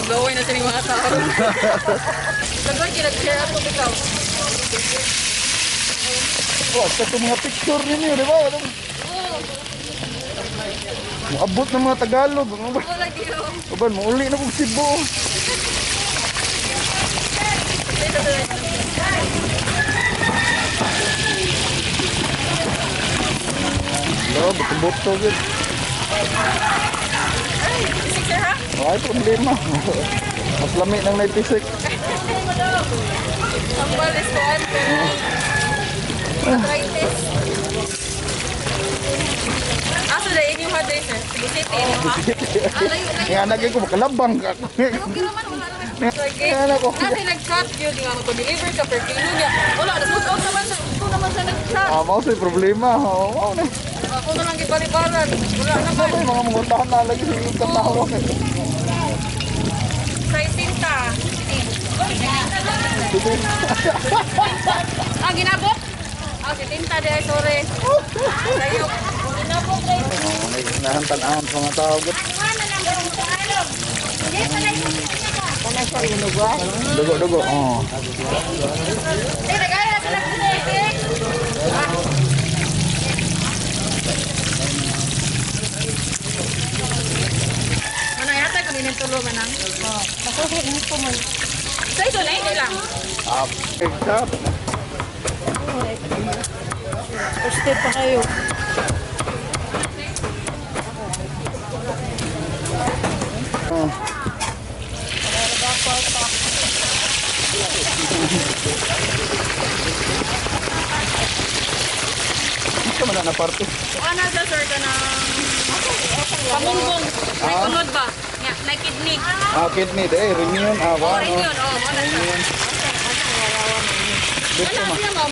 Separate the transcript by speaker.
Speaker 1: Gawin na siya ng mga tao. Lagay, kinag-share ako ikaw.
Speaker 2: Oh, ito mga picture ninyo, di ba? Abot ng mga Tagalog. Ano ba?
Speaker 1: Wala kayo.
Speaker 2: Kaban, mauli na kong Cebu. Hello, buto-buto yun.
Speaker 1: Isik sir ha?
Speaker 2: Ay, problema. Mas lami ng naipisik.
Speaker 1: Ang balis ko ay pero arthritis. Aso na inyong haday sir? Cebu City inyong ha? Layo.
Speaker 2: Nga nagay ko, makalabang ka.
Speaker 1: Okay naman, wala naman. Sige.
Speaker 2: Yan ako.
Speaker 1: Kasi nag-chat yun, di nga mag-deliver ka per kilo niya. Wala, nasuot out naman sa, ito naman sa nag-chat.
Speaker 2: Mao sa'y problema. Oo, na.
Speaker 1: Ako na lang gibalibaran. Wala naman.
Speaker 2: Sabay, mga muntahan na lagi sa iyong katawag.
Speaker 1: Sa itinta. Ah, ginabot? Ah, si tinta di ay, sorry. Sayo. Ginabot kayo.
Speaker 2: May nahantan-ahan sa mga tao. Dugo-dugo. Oo.
Speaker 1: Eh, nag-aaral ka lang sa itin. Ano yata kung inintulo man ang? Oo. Masusunod mo po man. Sa ito na, hindi lang.
Speaker 2: Exact.
Speaker 1: Posted pa kayo.
Speaker 2: Ito man na parte.
Speaker 1: Ano sa sir ka ng pamunggong? May kunod ba? Nga, may kidney.
Speaker 2: Kidney, reunion.
Speaker 1: Oh,
Speaker 2: Ano?
Speaker 1: rin yun. Oh, wala siya.
Speaker 2: Dito
Speaker 1: Wala
Speaker 2: ma.
Speaker 1: siya, ma'am.